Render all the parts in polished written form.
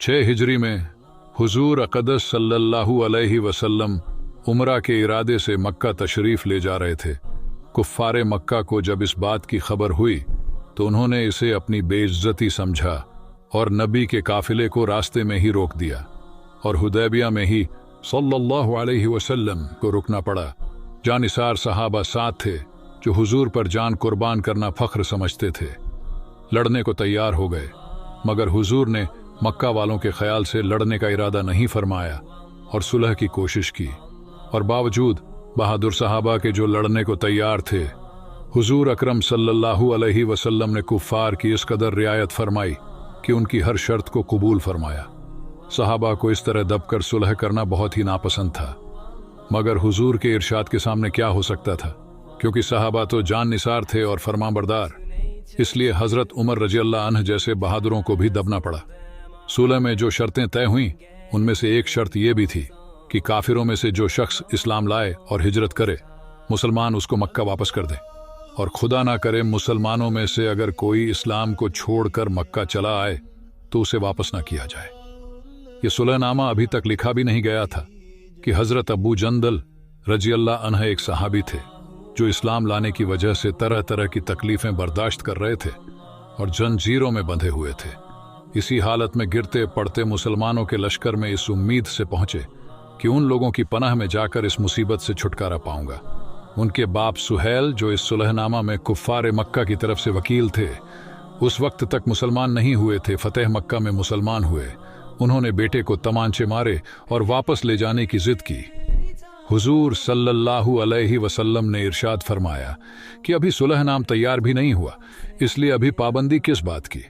6 हिजरी में हुजूर अक़दस सल्लल्लाहु अलैहि वसल्लम उम्रा के इरादे से मक्का तशरीफ ले जा रहे थे। कुफ्फारे मक्का को जब इस बात की खबर हुई तो उन्होंने इसे अपनी बेइज्जती समझा और नबी के काफिले को रास्ते में ही रोक दिया और हुदैबिया में ही सल्लल्लाहु अलैहि वसल्लम को रुकना पड़ा। जानिसार सहाबा साथ थे जो हुजूर पर जान कुर्बान करना फख्र समझते थे। लड़ने को तैयार हो गए, मगर हुजूर ने मक्का वालों के ख्याल से लड़ने का इरादा नहीं फरमाया और सुलह की कोशिश की। और बावजूद बहादुर सहाबा के जो लड़ने को तैयार थे, हुजूर अकरम सल्लल्लाहु अलैहि वसल्लम ने कुफ्फार की इस कदर रियायत फरमाई कि उनकी हर शर्त को कबूल फरमाया। सहाबा को इस तरह दबकर सुलह करना बहुत ही नापसंद था, मगर हुजूर के इरशाद के सामने क्या हो सकता था, क्योंकि सहाबा तो जान निसार थे और फरमाबरदार। इसलिए हजरत उमर रजी अल्लाह अन्ह जैसे बहादुरों को भी दबना पड़ा। सुलह में जो शर्तें तय हुईं उनमें से एक शर्त यह भी थी कि काफिरों में से जो शख्स इस्लाम लाए और हिजरत करे, मुसलमान उसको मक्का वापस कर दे, और खुदा ना करे मुसलमानों में से अगर कोई इस्लाम को छोड़कर मक्का चला आए तो उसे वापस ना किया जाए। ये सुलहनामा अभी तक लिखा भी नहीं गया था कि हजरत अबू जंदल रजी अल्लाह अन्ह एक सहाबी थे जो इस्लाम लाने की वजह से तरह तरह की तकलीफें बर्दाश्त कर रहे थे और जंजीरों में बंधे हुए थे। इसी हालत में गिरते पड़ते मुसलमानों के लश्कर में इस उम्मीद से पहुंचे कि उन लोगों की पनाह में जाकर इस मुसीबत से छुटकारा पाऊंगा। उनके बाप सुहैल, जो इस सुलहनामा में कुफ्फार मक्का की तरफ से वकील थे, उस वक्त तक मुसलमान नहीं हुए थे। फतेह मक्का में मुसलमान हुए। उन्होंने बेटे को तमांचे मारे और वापस ले जाने की जिद की। हुजूर सल्लल्लाहु अलैहि वसल्लम ने इरशाद फरमाया कि अभी सुलहनाम तैयार भी नहीं हुआ, इसलिए अभी पाबंदी किस बात की।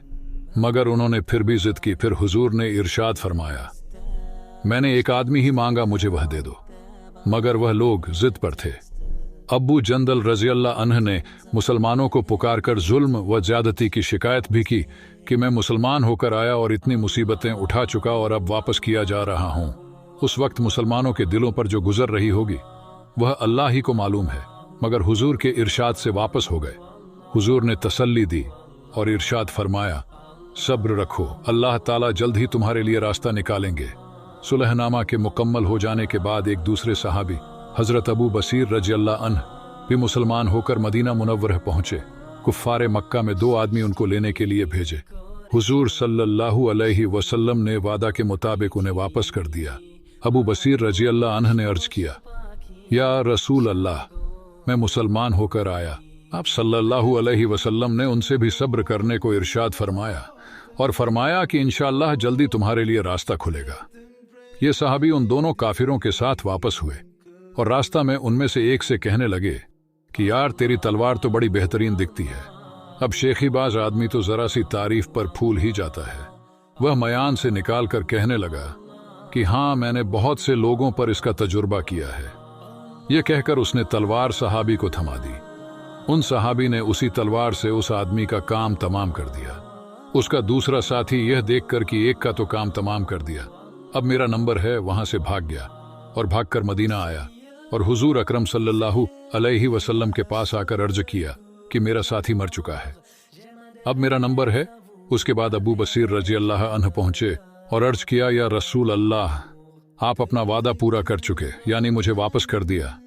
मगर उन्होंने फिर भी जिद की। फिर हुजूर ने इरशाद फरमाया, मैंने एक आदमी ही मांगा, मुझे वह दे दो। मगर वह लोग जिद पर थे। अबू जंदल रजी अल्लाह अन्ह ने मुसलमानों को पुकारकर जुल्म व ज्यादती की शिकायत भी की कि मैं मुसलमान होकर आया और इतनी मुसीबतें उठा चुका और अब वापस किया जा रहा हूं। उस वक्त मुसलमानों के दिलों पर जो गुजर रही होगी वह अल्लाह ही को मालूम है, मगर हुजूर के इरशाद से वापस हो गए। हुजूर ने तसल्ली दी और इरशाद फरमाया, सब्र रखो, अल्लाह ताला जल्द ही तुम्हारे लिए रास्ता निकालेंगे। सुलहनामा के मुकम्मल हो जाने के बाद एक दूसरे सहाबी हजरत अबू बसीर रजी अल्लाह अन्ह भी मुसलमान होकर मदीना मुनव्वरह पहुंचे। कुफ्फारे मक्का में 2 आदमी उनको लेने के लिए भेजे। हुजूर सल्लल्लाहु अलैहि वसल्लम ने वादा के मुताबिक उन्हें वापस कर दिया। अबू बसीर रजी अल्लाह अन्ह ने अर्ज किया, या रसूल अल्लाह, मैं मुसलमान होकर आया। आप सल्लल्लाहु अलैहि वसल्लम ने उनसे भी सब्र करने को इरशाद फरमाया और फरमाया कि इंशाअल्लाह जल्दी तुम्हारे लिए रास्ता खुलेगा। ये सहाबी उन दोनों काफिरों के साथ वापस हुए और रास्ता में उनमें से एक से कहने लगे कि यार, तेरी तलवार तो बड़ी बेहतरीन दिखती है। अब शेखीबाज आदमी तो जरा सी तारीफ पर फूल ही जाता है। वह मयान से निकाल कर कहने लगा कि हाँ, मैंने बहुत से लोगों पर इसका तजुर्बा किया है। यह कहकर उसने तलवार सहाबी को थमा दी। उन सहाबी ने उसी तलवार से उस आदमी का काम तमाम कर दिया। उसका दूसरा साथी यह देखकर कि एक का तो काम तमाम कर दिया, अब मेरा नंबर है, वहां से भाग गया और भागकर मदीना आया और हुजूर अकरम सल्लल्लाहु अलैहि वसल्लम के पास आकर अर्ज किया कि मेरा साथी मर चुका है, अब मेरा नंबर है। उसके बाद अबू बसीर रजी अल्लाह अन्ह पहुंचे और अर्ज किया, या रसूल अल्लाह, आप अपना वादा पूरा कर चुके, यानी मुझे वापस कर दिया।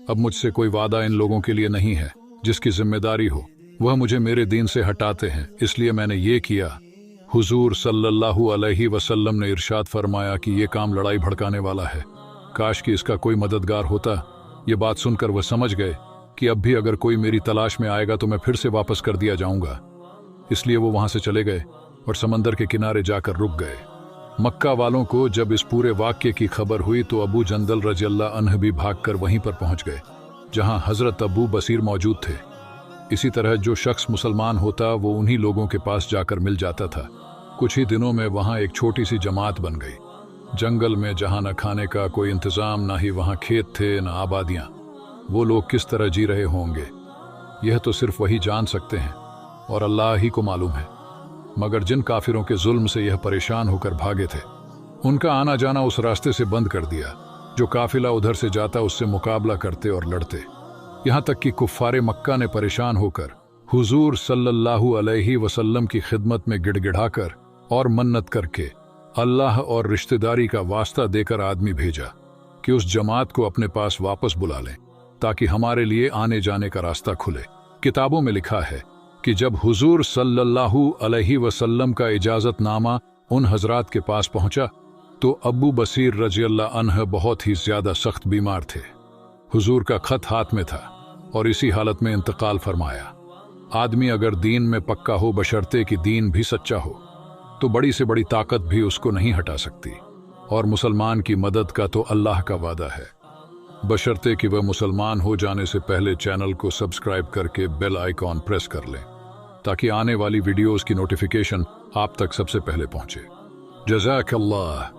अब मुझसे कोई वादा इन लोगों के लिए नहीं है। जिसकी जिम्मेदारी हो वह मुझे मेरे दीन से हटाते हैं, इसलिए मैंने ये किया। हुजूर सल्लल्लाहु अलैहि वसल्लम ने इरशाद फरमाया कि यह काम लड़ाई भड़काने वाला है, काश कि इसका कोई मददगार होता। ये बात सुनकर वह समझ गए कि अब भी अगर कोई मेरी तलाश में आएगा तो मैं फिर से वापस कर दिया जाऊंगा। इसलिए वो वहां से चले गए और समंदर के किनारे जाकर रुक गए। मक्का वालों को जब इस पूरे वाक्य की खबर हुई तो अबू जंदल रजी अल्लाह अन्ह भी भागकर वहीं पर पहुंच गए जहां हजरत अबू बसीर मौजूद थे। इसी तरह जो शख्स मुसलमान होता वो उन्हीं लोगों के पास जाकर मिल जाता था। कुछ ही दिनों में वहां एक छोटी सी जमात बन गई। जंगल में जहां न खाने का कोई इंतजाम, ना ही वहां खेत थे, न आबादियां। वो लोग किस तरह जी रहे होंगे यह तो सिर्फ वही जान सकते हैं और अल्लाह ही को मालूम है। मगर जिन काफिरों के जुल्म से यह परेशान होकर भागे थे, उनका आना जाना उस रास्ते से बंद कर दिया। जो काफिला उधर से जाता उससे मुकाबला करते और लड़ते, यहां तक कि कुफ्फारे मक्का ने परेशान होकर हुजूर सल्लल्लाहु अलैहि वसल्लम की खिदमत में गिड़गिड़ाकर और मन्नत करके अल्लाह और रिश्तेदारी का वास्ता देकर आदमी भेजा कि उस जमात को अपने पास वापस बुला लें ताकि हमारे लिए आने जाने का रास्ता खुले। किताबों में लिखा है कि जब हुजूर सल्लल्लाहु अलैहि वसल्लम का इजाजतनामा उन हजरात के पास पहुंचा तो अब्बू बसीर रज़ियल्लाहु अन्हु बहुत ही ज्यादा सख्त बीमार थे। हुजूर का खत हाथ में था और इसी हालत में इंतकाल फरमाया। आदमी अगर दीन में पक्का हो, बशर्ते कि दीन भी सच्चा हो, तो बड़ी से बड़ी ताकत भी उसको नहीं हटा सकती। और मुसलमान की मदद का तो अल्लाह का वादा है, बशर्ते कि वह मुसलमान हो जाने से पहले चैनल को सब्सक्राइब करके बेल आइकॉन प्रेस कर लें ताकि आने वाली वीडियोस की नोटिफिकेशन आप तक सबसे पहले पहुंचे। जज़ाकल्लाह।